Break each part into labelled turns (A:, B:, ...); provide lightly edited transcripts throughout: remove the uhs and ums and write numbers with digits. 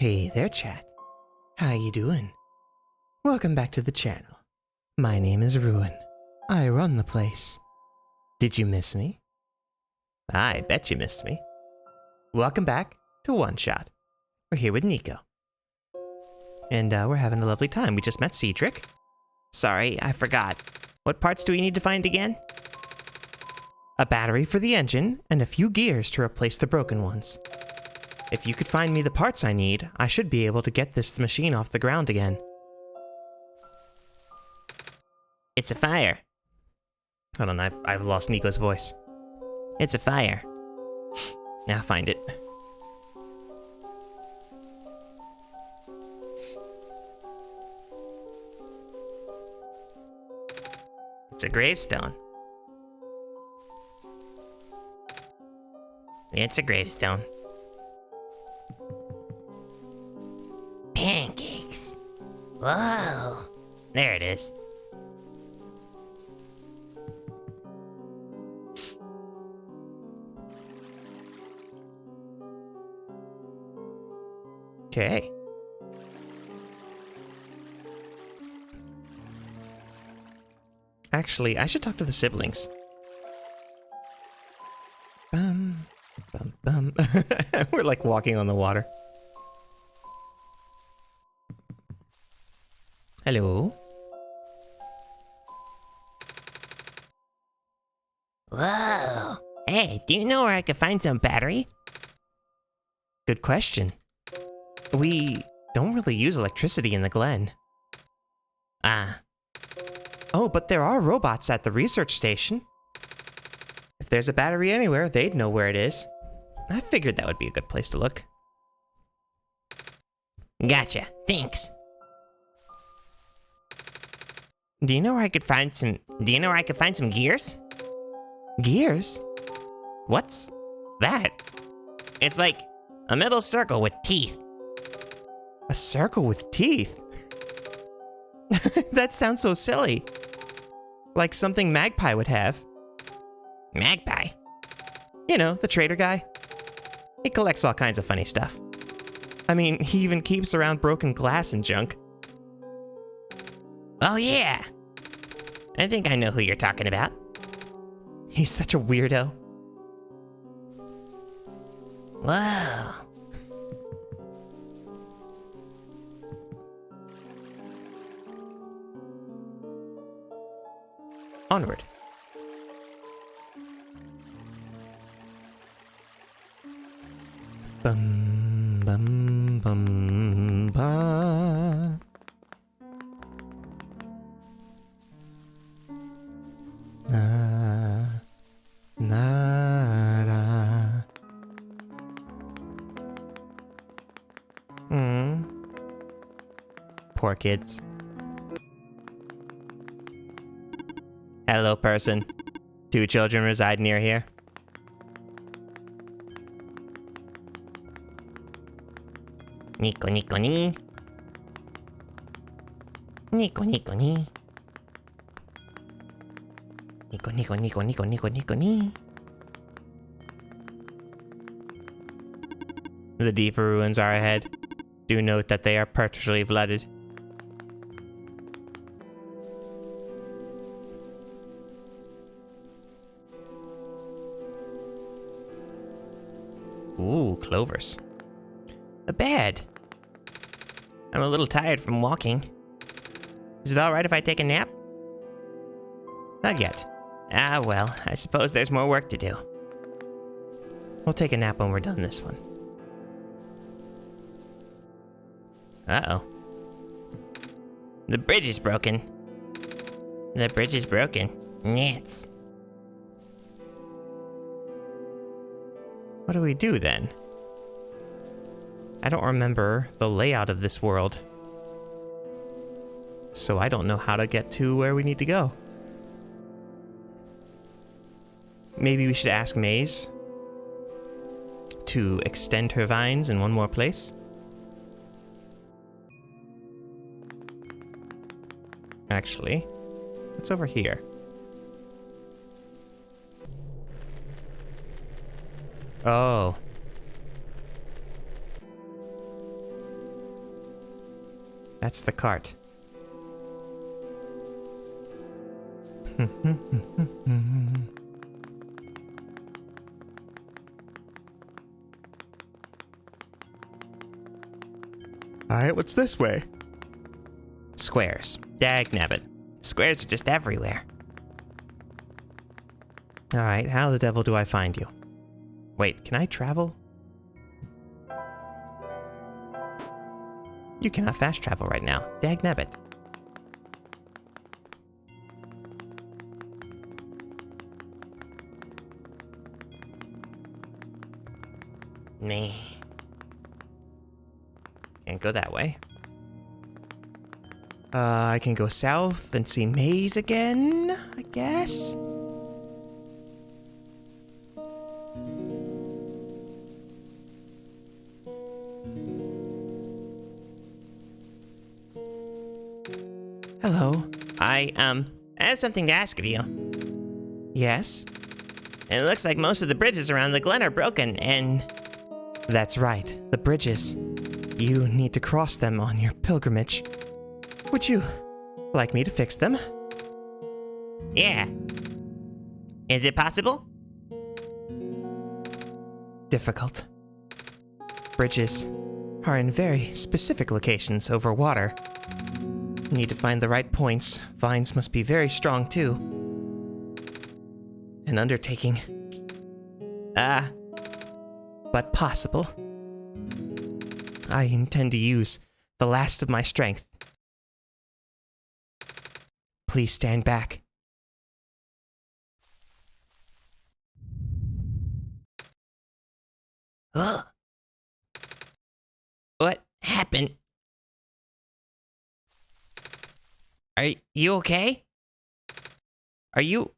A: Hey there, chat. How you doing? Welcome back to the channel. My name is Ruin. I run the place. Did you miss me? I bet you missed me. Welcome back to OneShot. We're here with Nico. And we're having a lovely time. We just met Cedric. Sorry, I forgot. What parts do we need to find again? A battery for the engine, and a few gears to replace the broken ones. If you could find me the parts I need, I should be able to get this machine off the ground again. It's a fire. Hold on, I've lost Nico's voice. It's a fire. Now find it. It's a gravestone. It's a gravestone. Pancakes. Whoa. There it is. Okay. Actually, I should talk to the siblings. We're like walking on the water. Hello? Whoa! Hey, do you know where I could find some battery? Good question. We don't really use electricity in the Glen. Ah. Oh, but there are robots at the research station. If there's a battery anywhere, they'd know where it is. I figured that would be a good place to look. Gotcha. Thanks. Do you know where I could find some gears? Gears? What's that? It's like a metal circle with teeth. A circle with teeth? That sounds so silly. Like something Magpie would have. Magpie? You know, the trader guy. He collects all kinds of funny stuff. I mean, he even keeps around broken glass and junk. Oh yeah! I think I know who you're talking about. He's such a weirdo. Whoa. Onward. Bum bum bum ba. Na na da. Poor kids. Hello, person. 2 children reside near here. Nico Nico ni. Nico Nico ni. Nico Nico Nico Nico Nico Nico ni. The deeper ruins are ahead. Do note that they are partially flooded. Ooh, clovers. A bed. I'm a little tired from walking. Is it alright if I take a nap? Not yet. Ah, well, I suppose there's more work to do. We'll take a nap when we're done this one. Uh-oh. The bridge is broken. The bridge is broken. Nits. What do we do then? I don't remember the layout of this world. So I don't know how to get to where we need to go. Maybe we should ask Maze to extend her vines in one more place. Actually, what's over here? Oh. That's the cart. Alright, what's this way? Squares. Dagnabbit. Squares are just everywhere. Alright, how the devil do I find you? Wait, can I travel? You cannot fast travel right now. Dagnabbit. Nah. Can't go that way. I can go south and see Maze again, I guess? Hello. I have something to ask of you. Yes? It looks like most of the bridges around the glen are broken, and... That's right, the bridges. You need to cross them on your pilgrimage. Would you like me to fix them? Yeah. Is it possible? Difficult. Bridges are in very specific locations over water. You need to find the right points. Vines must be very strong, too. An undertaking. But possible. I intend to use the last of my strength. Please stand back. Ugh. What happened? Are you okay? Are you...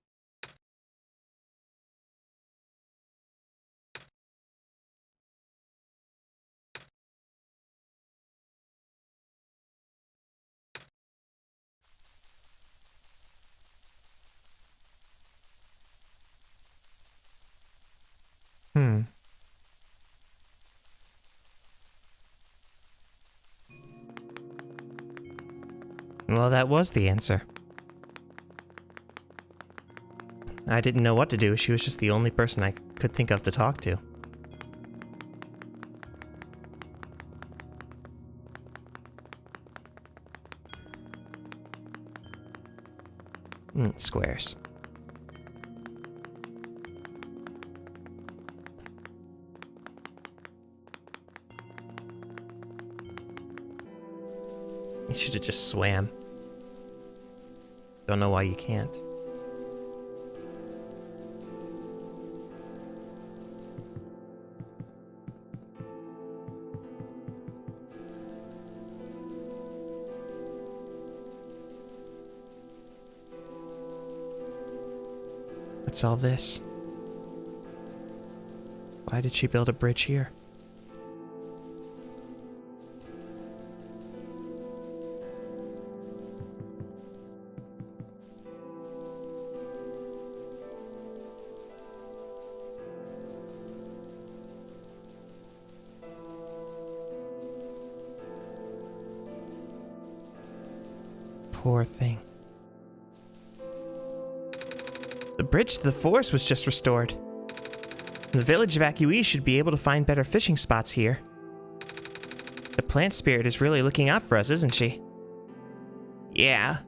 A: Well, that was the answer. I didn't know what to do. She was just the only person I could think of to talk to. Squares. You should have just swam. Don't know why you can't. What's all this? Why did she build a bridge here? Poor thing. The bridge to the forest was just restored. The village evacuees should be able to find better fishing spots here. The plant spirit is really looking out for us, isn't she? Yeah.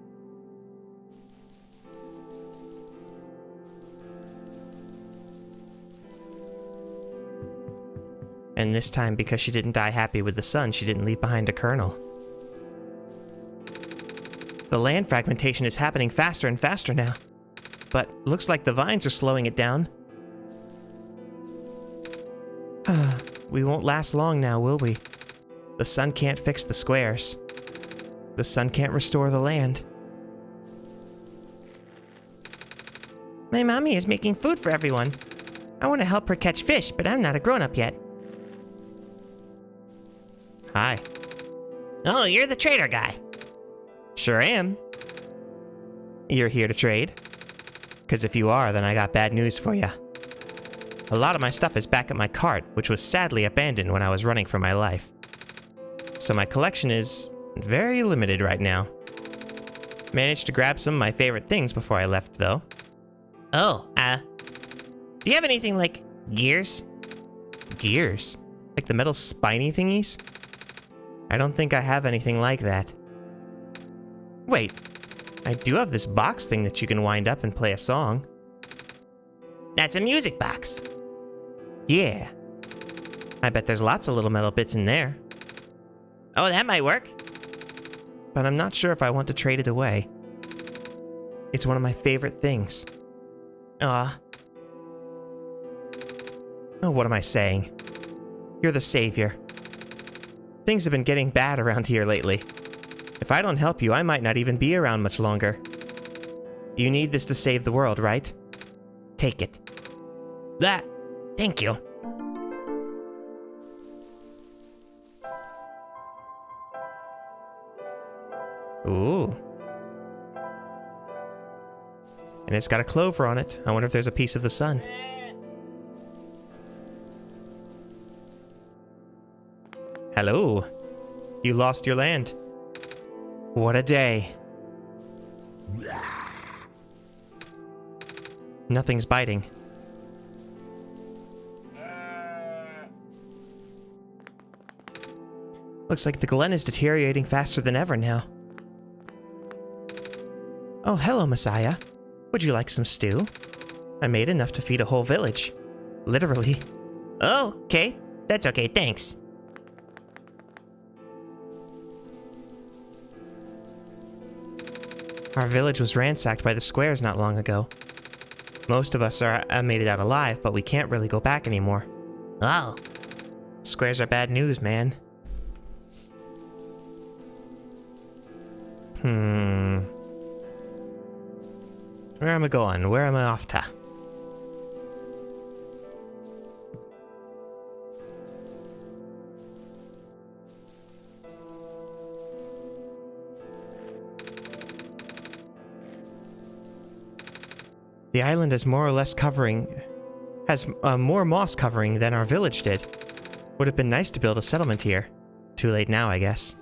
A: And this time, because she didn't die happy with the sun, she didn't leave behind a kernel. The land fragmentation is happening faster and faster now. But looks like the vines are slowing it down. We won't last long now, will we? The sun can't fix the squares. The sun can't restore the land. My mommy is making food for everyone. I want to help her catch fish, but I'm not a grown-up yet. Hi. Oh, you're the trader guy. Sure am. You're here to trade? Because if you are, then I got bad news for you. A lot of my stuff is back at my cart, which was sadly abandoned when I was running for my life. So my collection is very limited right now. Managed to grab some of my favorite things before I left, though. Oh, do you have anything like gears? Gears? Like the metal spiny thingies? I don't think I have anything like that. Wait, I do have this box thing that you can wind up and play a song. That's a music box. Yeah. I bet there's lots of little metal bits in there. Oh, that might work. But I'm not sure if I want to trade it away. It's one of my favorite things. Oh, what am I saying? You're the savior. Things have been getting bad around here lately. If I don't help you, I might not even be around much longer. You need this to save the world, right? Take it. Thank you. Ooh. And it's got a clover on it. I wonder if there's a piece of the sun. Hello. You lost your land. What a day. Nothing's biting. Looks like the Glen is deteriorating faster than ever now. Oh, hello, Messiah. Would you like some stew? I made enough to feed a whole village. Literally. Oh, okay. That's okay, thanks. Our village was ransacked by the squares not long ago. Most of us made it out alive, but we can't really go back anymore. Oh. Squares are bad news, man. Where am I going? Where am I off to? The island is more or less has more moss covering than our village did. Would have been nice to build a settlement here. Too late now, I guess.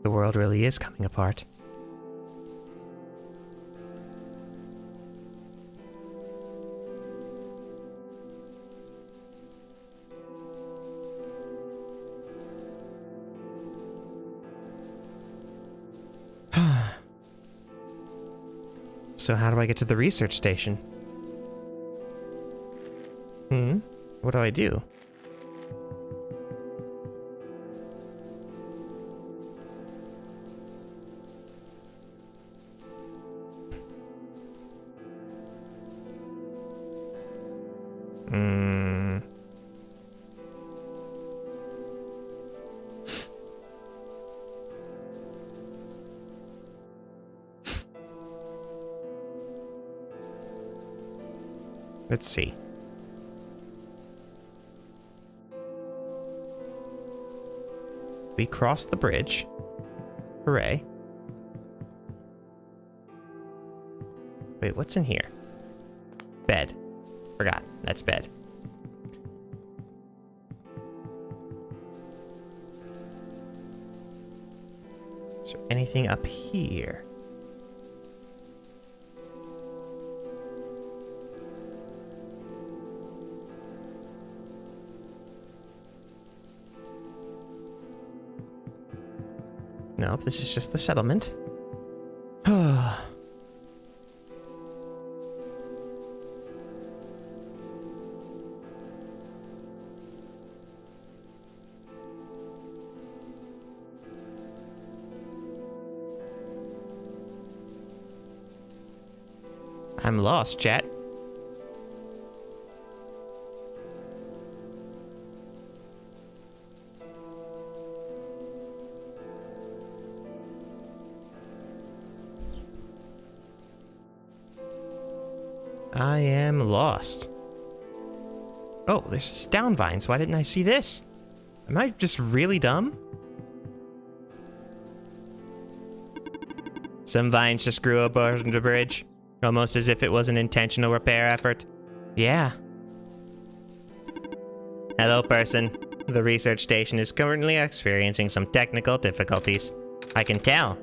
A: The world really is coming apart. So how do I get to the research station? What do I do? Let's see. We crossed the bridge. Hooray. Wait, what's in here? Bed. Forgot. That's bed. Is there anything up here? Nope, this is just the settlement. I'm lost, chat. I am lost. Oh, there's down vines. Why didn't I see this? Am I just really dumb? Some vines just grew up under the bridge, almost as if it was an intentional repair effort. Yeah. Hello, person. The research station is currently experiencing some technical difficulties. I can tell.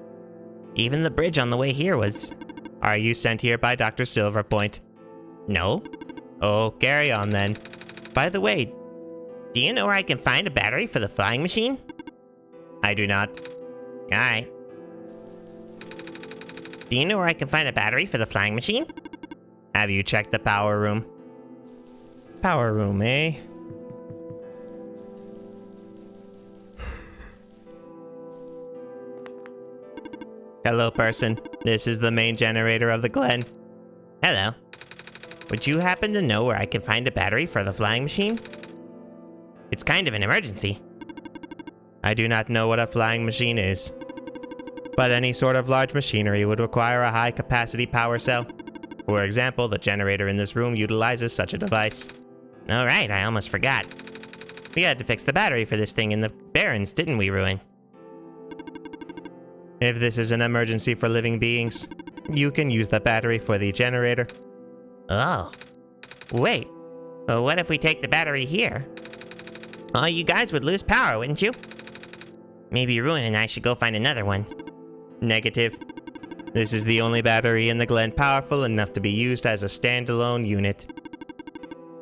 A: Even the bridge on the way here was... Are you sent here by Dr. Silverpoint? No? Oh, carry on then. By the way, do you know where I can find a battery for the flying machine? I do not. Alright. Do you know where I can find a battery for the flying machine? Have you checked the power room? Power room, eh? Hello, person. This is the main generator of the Glen. Hello. Would you happen to know where I can find a battery for the flying machine? It's kind of an emergency. I do not know what a flying machine is. But any sort of large machinery would require a high-capacity power cell. For example, the generator in this room utilizes such a device. Oh right, I almost forgot. We had to fix the battery for this thing in the Barrens, didn't we, Ruin? If this is an emergency for living beings, you can use the battery for the generator. Oh. Wait. Well, what if we take the battery here? Oh, you guys would lose power, wouldn't you? Maybe Ruin and I should go find another one. Negative. This is the only battery in the Glen powerful enough to be used as a standalone unit.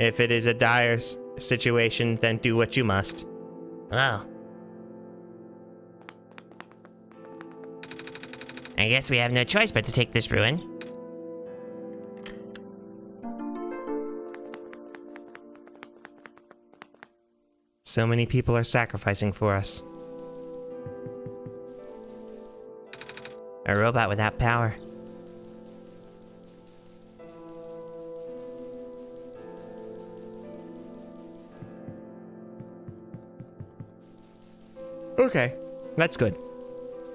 A: If it is a dire situation, then do what you must. Oh. I guess we have no choice but to take this, Ruin. So many people are sacrificing for us. A robot without power. Okay, that's good.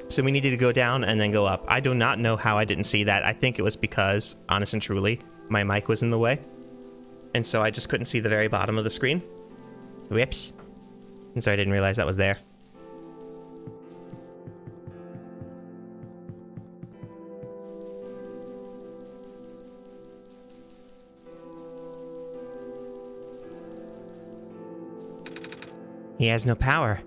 A: So we needed to go down and then go up. I do not know how I didn't see that. I think it was because, honest and truly, my mic was in the way. And so I just couldn't see the very bottom of the screen. Whoops. And so I didn't realize that was there. He has no power.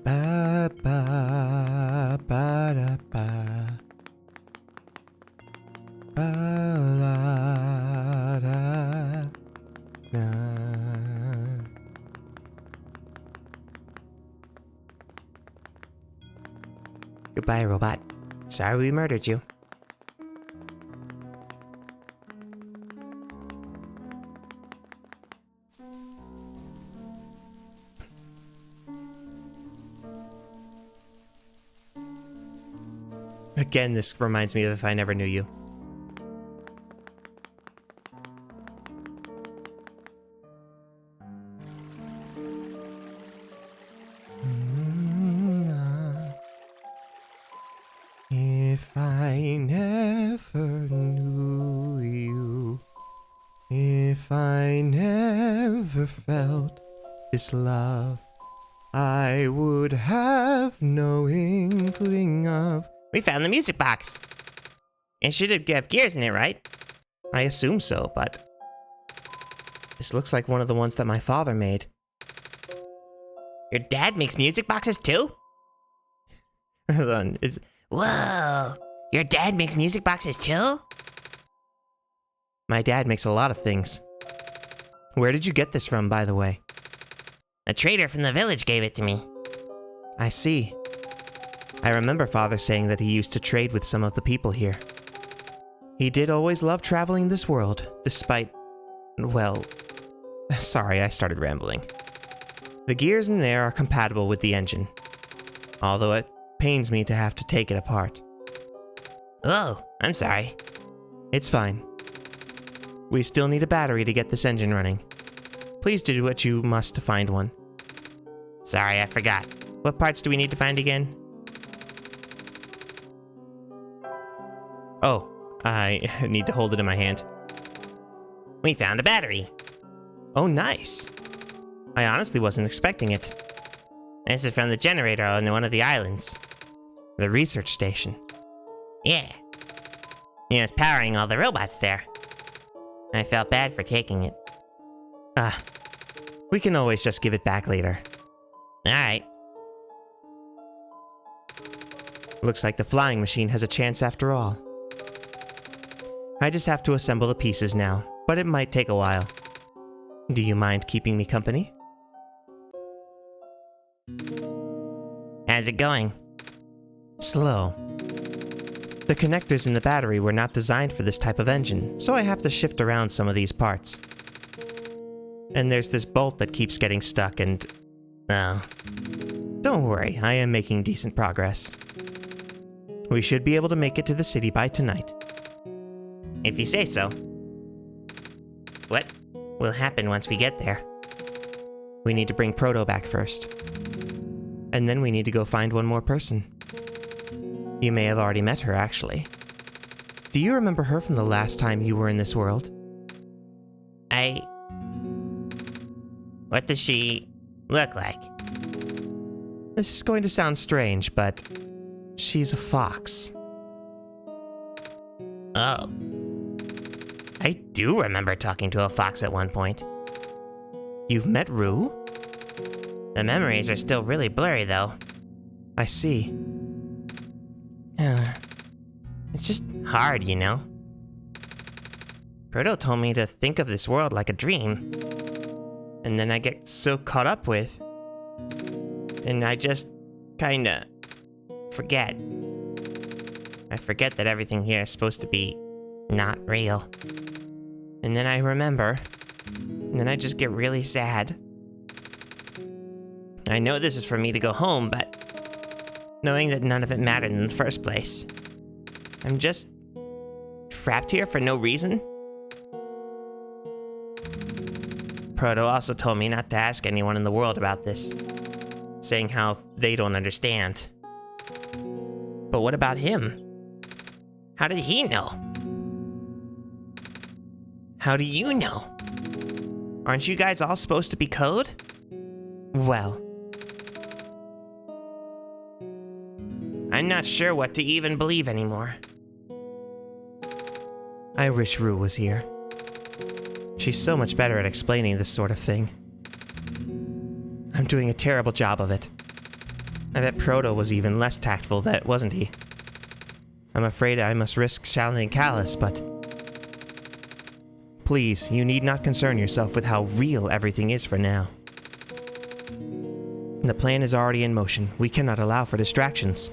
A: Ba ba ba da ba. Ba la da na. Goodbye, robot. Sorry we murdered you. Again, this reminds me of If I Never Knew You. If I never knew you, if I never felt this love, I would have no inkling of... We found the music box. It should have gears in it, right? I assume so, but... This looks like one of the ones that my father made. Your dad makes music boxes too? Hold on, Whoa! Your dad makes music boxes too? My dad makes a lot of things. Where did you get this from, by the way? A trader from the village gave it to me. I see. I remember Father saying that he used to trade with some of the people here. He did always love traveling this world, despite... well... Sorry, I started rambling. The gears in there are compatible with the engine, although it pains me to have to take it apart. Oh, I'm sorry. It's fine. We still need a battery to get this engine running. Please do what you must to find one. Sorry, I forgot. What parts do we need to find again? Oh, I need to hold it in my hand. We found a battery. Oh, nice. I honestly wasn't expecting it. This is from the generator on one of the islands. The research station. Yeah. It's powering all the robots there. I felt bad for taking it. We can always just give it back later. Alright. Looks like the flying machine has a chance after all. I just have to assemble the pieces now, but it might take a while. Do you mind keeping me company? How's it going? Slow. The connectors in the battery were not designed for this type of engine, so I have to shift around some of these parts. And there's this bolt that keeps getting stuck and... oh. Don't worry, I am making decent progress. We should be able to make it to the city by tonight. If you say so. What will happen once we get there? We need to bring Proto back first. And then we need to go find one more person. You may have already met her, actually. Do you remember her from the last time you were in this world? What does she look like? This is going to sound strange, but she's a fox. Oh. I do remember talking to a fox at one point. You've met Rue? The memories are still really blurry, though. I see. It's just hard, you know? Proto told me to think of this world like a dream. And then I get so caught up with... and I just... kinda... forget. I forget that everything here is supposed to be... not real. And then I remember... and then I just get really sad. I know this is for me to go home, but... knowing that none of it mattered in the first place. I'm just... trapped here for no reason? Proto also told me not to ask anyone in the world about this, saying how they don't understand. But what about him? How did he know? How do you know? Aren't you guys all supposed to be code? Well... I'm not sure what to even believe anymore. I wish Rue was here. She's so much better at explaining this sort of thing. I'm doing a terrible job of it. I bet Proto was even less tactful, that wasn't he? I'm afraid I must risk challenging Callus, but... please, you need not concern yourself with how real everything is for now. The plan is already in motion. We cannot allow for distractions.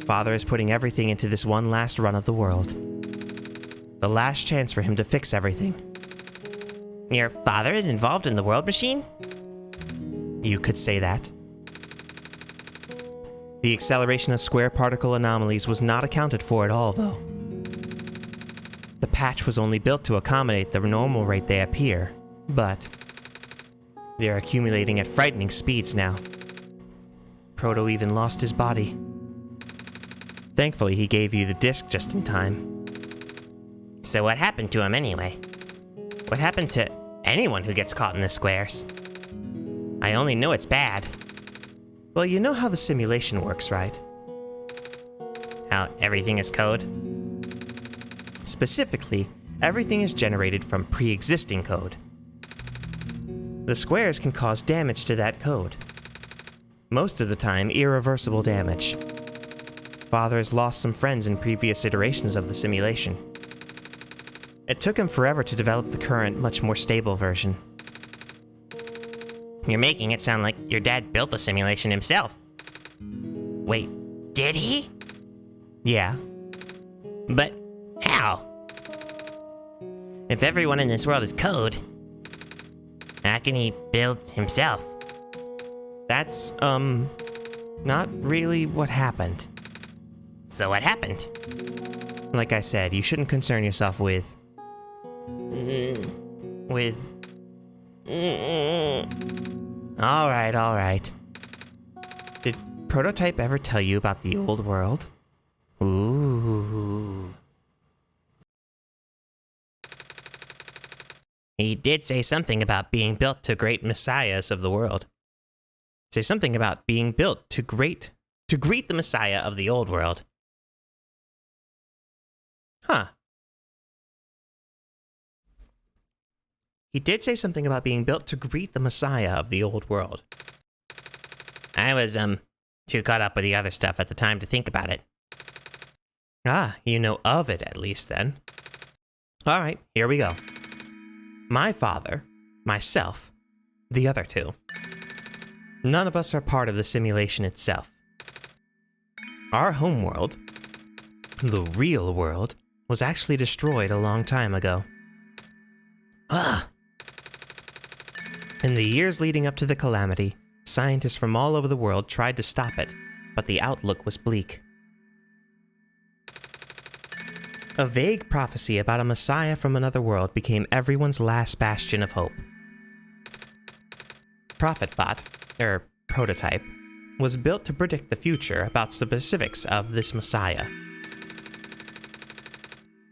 A: Father is putting everything into this one last run of the world. The last chance for him to fix everything. Your father is involved in the world machine? You could say that. The acceleration of square particle anomalies was not accounted for at all, though. The patch was only built to accommodate the normal rate they appear, but... they're accumulating at frightening speeds now. Proto even lost his body. Thankfully, he gave you the disc just in time. So what happened to him anyway? What happened to anyone who gets caught in the squares? I only know it's bad. Well, you know how the simulation works, right? How everything is code? Specifically, everything is generated from pre-existing code. The squares can cause damage to that code. Most of the time, irreversible damage. Father has lost some friends in previous iterations of the simulation. It took him forever to develop the current, much more stable version. You're making it sound like your dad built the simulation himself. Wait, did he? Yeah. But how? If everyone in this world is code, how can he build himself? That's, not really what happened. So what happened? Like I said, you shouldn't concern yourself with... Alright, alright. Did Prototype ever tell you about the old world? Ooh. He did say something about being built to great messiahs of the world. Say something about being built to greet the messiah of the old world. Huh. He did say something about being built to greet the messiah of the old world. I was, too caught up with the other stuff at the time to think about it. Ah, you know of it at least then. Alright, here we go. My father, myself, the other two. None of us are part of the simulation itself. Our homeworld, the real world, was actually destroyed a long time ago. Ugh! In the years leading up to the calamity, scientists from all over the world tried to stop it, but the outlook was bleak. A vague prophecy about a messiah from another world became everyone's last bastion of hope. ProphetBot, Prototype, was built to predict the future about the specifics of this messiah.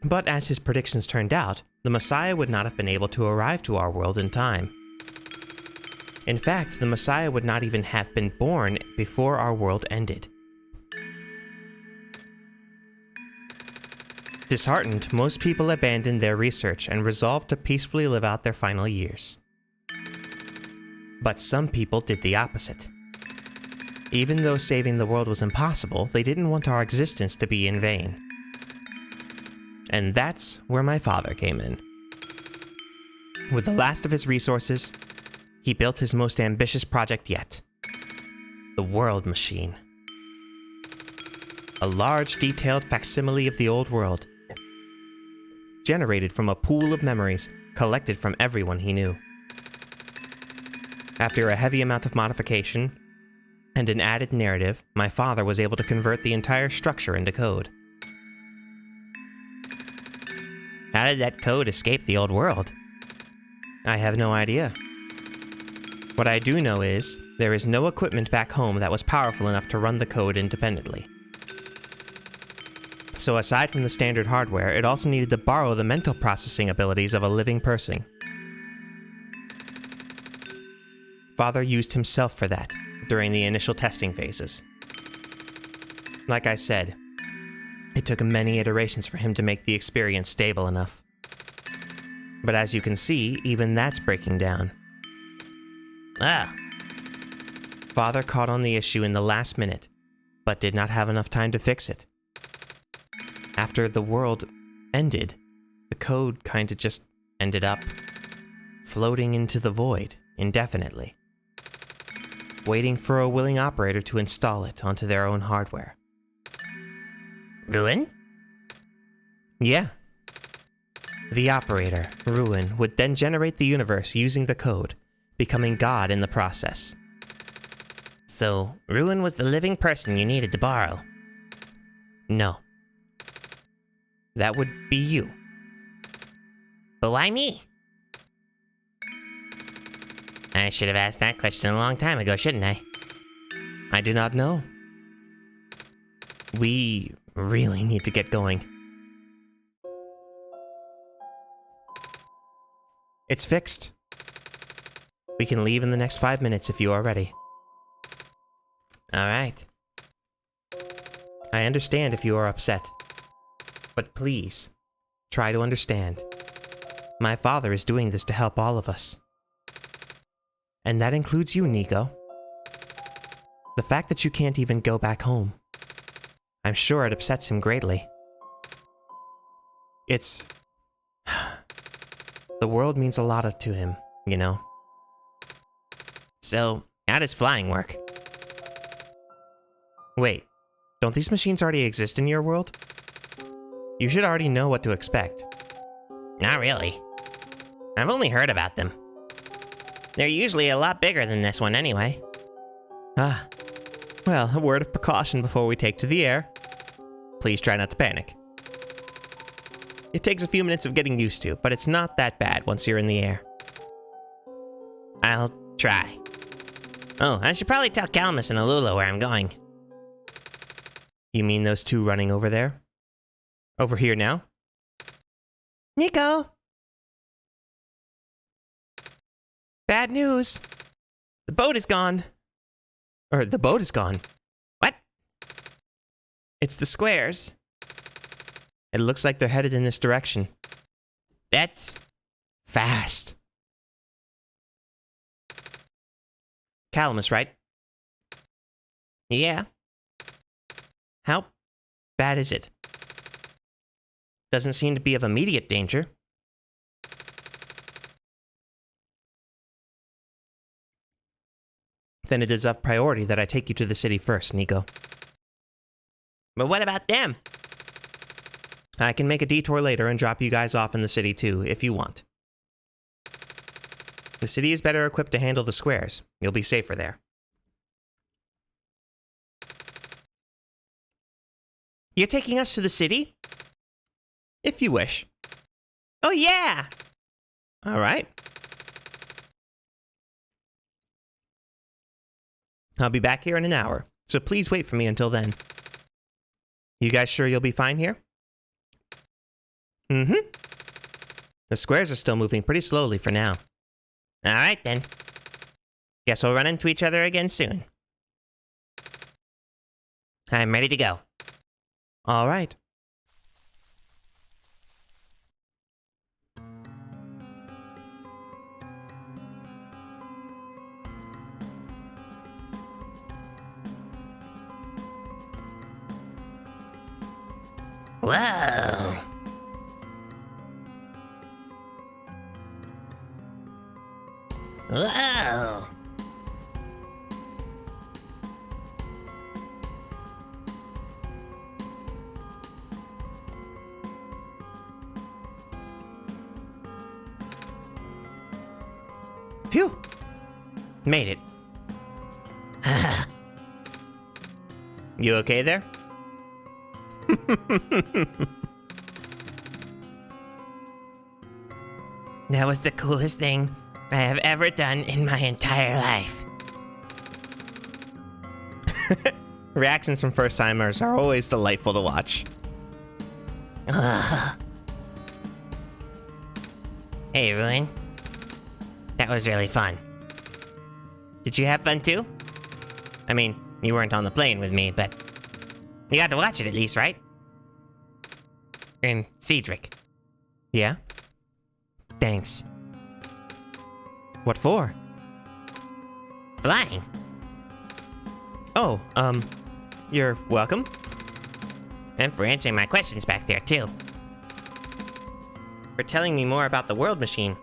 A: But as his predictions turned out, the messiah would not have been able to arrive to our world in time. In fact, the messiah would not even have been born before our world ended. Disheartened, most people abandoned their research and resolved to peacefully live out their final years. But some people did the opposite. Even though saving the world was impossible, they didn't want our existence to be in vain. And that's where my father came in. With the last of his resources, he built his most ambitious project yet. The World Machine. A large, detailed facsimile of the old world, generated from a pool of memories collected from everyone he knew. After a heavy amount of modification and an added narrative, my father was able to convert the entire structure into code. How did that code escape the old world? I have no idea. What I do know is, there is no equipment back home that was powerful enough to run the code independently. So aside from the standard hardware, it also needed to borrow the mental processing abilities of a living person. Father used himself for that, during the initial testing phases. Like I said, it took many iterations for him to make the experience stable enough. But as you can see, even that's breaking down. Ah! Father caught on the issue in the last minute, but did not have enough time to fix it. After the world ended, the code kinda just ended up floating into the void indefinitely, waiting for a willing operator to install it onto their own hardware. Ruin? Yeah. The operator, Ruin, would then generate the universe using the code, becoming God in the process. So, Ruin was the living person you needed to borrow? No. That would be you. But why me? I should have asked that question a long time ago, shouldn't I? I do not know. We really need to get going. It's fixed. We can leave in the next 5 minutes if you are ready. Alright. I understand if you are upset. But please, try to understand. My father is doing this to help all of us. And that includes you, Nico. The fact that you can't even go back home. I'm sure it upsets him greatly. It's... The world means a lot to him, you know. So, how does flying work? Wait, don't these machines already exist in your world? You should already know what to expect. Not really. I've only heard about them. They're usually a lot bigger than this one anyway. Ah. Well, a word of precaution before we take to the air. Please try not to panic. It takes a few minutes of getting used to, but it's not that bad once you're in the air. I'll try. Oh, I should probably tell Calamus and Alula where I'm going. You mean those two running over there? Over here now? Nico! Bad news! The boat is gone. Or, the boat is gone. What? It's the squares. It looks like they're headed in this direction. That's fast. Calamus, right? Yeah. How bad is it? Doesn't seem to be of immediate danger. Then it is of priority that I take you to the city first, Nico. But what about them? I can make a detour later and drop you guys off in the city too, if you want. The city is better equipped to handle the squares. You'll be safer there. You're taking us to the city? If you wish. Oh yeah! Alright. I'll be back here in an hour, so please wait for me until then. You guys sure you'll be fine here? Mm-hmm. The squares are still moving pretty slowly for now. Alright then. Guess we'll run into each other again soon. I'm ready to go. Alright. Whoa! Whoa! Phew! Made it. You okay there? That was the coolest thing I have ever done in my entire life. Reactions from first-timers are always delightful to watch. Hey, Ruin. That was really fun. Did you have fun too? I mean, you weren't on the plane with me, but you got to watch it at least, right? And Cedric. Yeah? Thanks. What for? Flying. Oh, you're welcome. And for answering my questions back there, too. For telling me more about the world machine.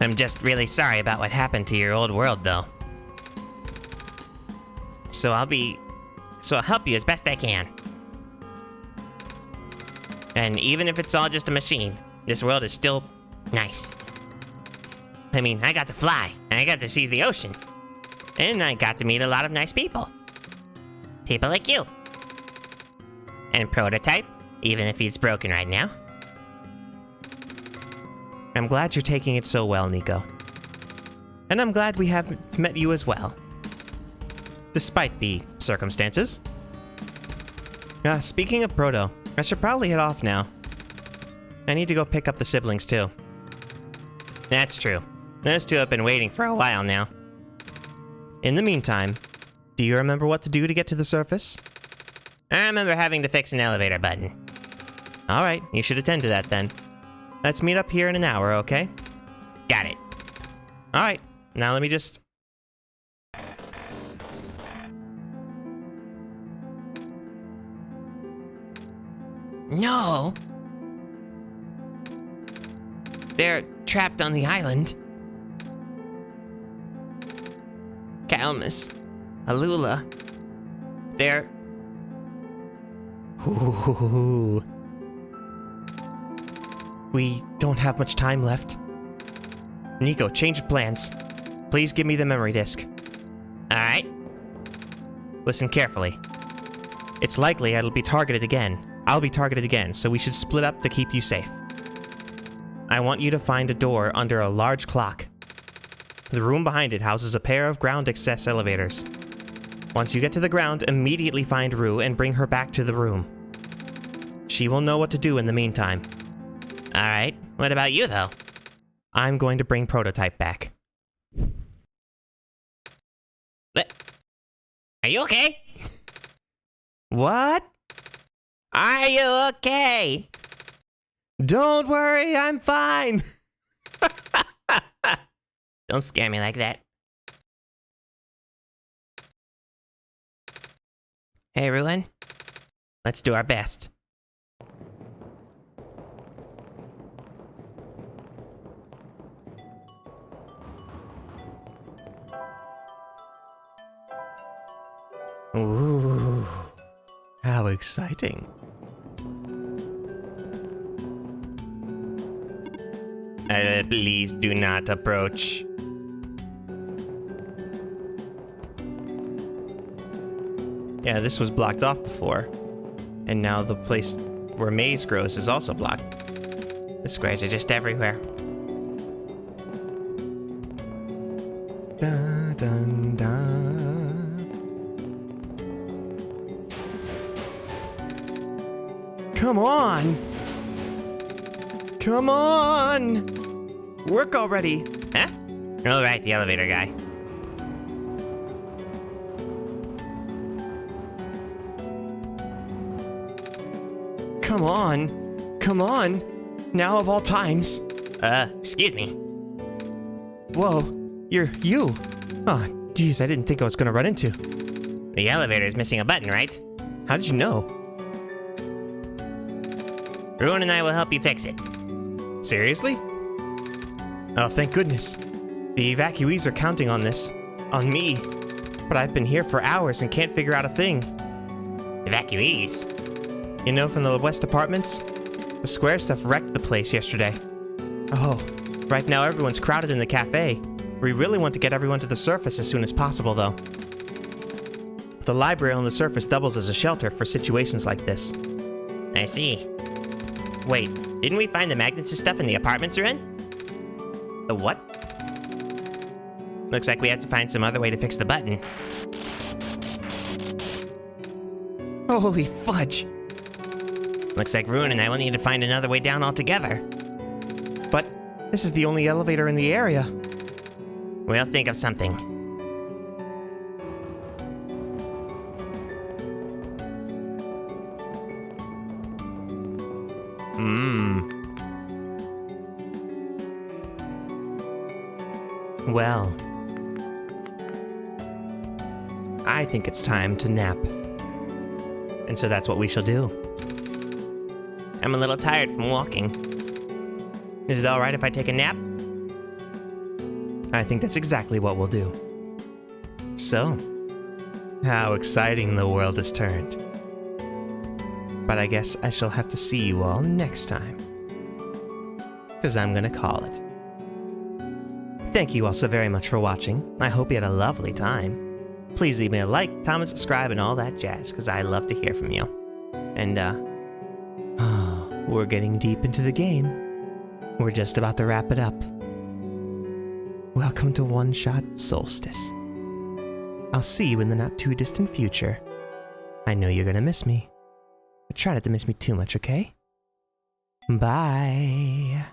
A: I'm just really sorry about what happened to your old world, though. So I'll help you as best I can. And even if it's all just a machine, this world is still nice. I mean, I got to fly, and I got to see the ocean. And I got to meet a lot of nice people. People like you. And Prototype, even if he's broken right now. I'm glad you're taking it so well, Nico. And I'm glad we haven't met you as well. Despite the circumstances. Speaking of Proto, I should probably head off now. I need to go pick up the siblings too. That's true. Those two have been waiting for a while now. In the meantime, do you remember what to do to get to the surface? I remember having to fix an elevator button. Alright, you should attend to that then. Let's meet up here in an hour, okay? Got it. Alright, now let me just... No! They're trapped on the island. Calamus, Alula. They're... Ooh. We don't have much time left. Nico, change of plans. Please give me the memory disk. Alright. Listen carefully. It's likely I'll be targeted again, so we should split up to keep you safe. I want you to find a door under a large clock. The room behind it houses a pair of ground access elevators. Once you get to the ground, immediately find Rue and bring her back to the room. She will know what to do in the meantime. Alright, what about you though? I'm going to bring Prototype back.
B: Are you okay?
A: What?
B: Are you okay?
A: Don't worry, I'm fine.
B: Don't scare me like that. Hey, Ruin. Let's do our best.
A: Ooh, how exciting.
B: Please do not approach.
A: Yeah, this was blocked off before. And now the place where Maze grows is also blocked.
B: The squares are just everywhere.
A: Dun, dun, dun. Come on! Come on! Work already!
B: Huh? Oh, right, the elevator guy.
A: Come on! Come on! Now of all times!
B: Excuse me.
A: Whoa, you're you! Ah, geez, I didn't think I was gonna run into.
B: The elevator's missing a button, right?
A: How did you know?
B: Ruin and I will help you fix it.
A: Seriously? Oh, thank goodness. The evacuees are counting on this. On me. But I've been here for hours and can't figure out a thing.
B: Evacuees?
A: You know, from the West Apartments? The square stuff wrecked the place yesterday. Oh, right now everyone's crowded in the cafe. We really want to get everyone to the surface as soon as possible, though. The library on the surface doubles as a shelter for situations like this.
B: I see. Wait, didn't we find the magnets and stuff in the apartments we're in?
A: The what?
B: Looks like we have to find some other way to fix the button.
A: Holy fudge!
B: Looks like Ruin and I will need to find another way down altogether.
A: But this is the only elevator in the area.
B: We'll think of something.
A: Well, I think it's time to nap. And so that's what we shall do.
B: I'm a little tired from walking. Is it alright if I take a nap?
A: I think that's exactly what we'll do. So, how exciting the world has turned. But I guess I shall have to see you all next time. 'Cause I'm gonna call it. Thank you all so very much for watching. I hope you had a lovely time. Please leave me a like, comment, subscribe, and all that jazz, because I love to hear from you. And, we're getting deep into the game. We're just about to wrap it up. Welcome to OneShot Solstice. I'll see you in the not-too-distant future. I know you're gonna miss me. But try not to miss me too much, okay? Bye.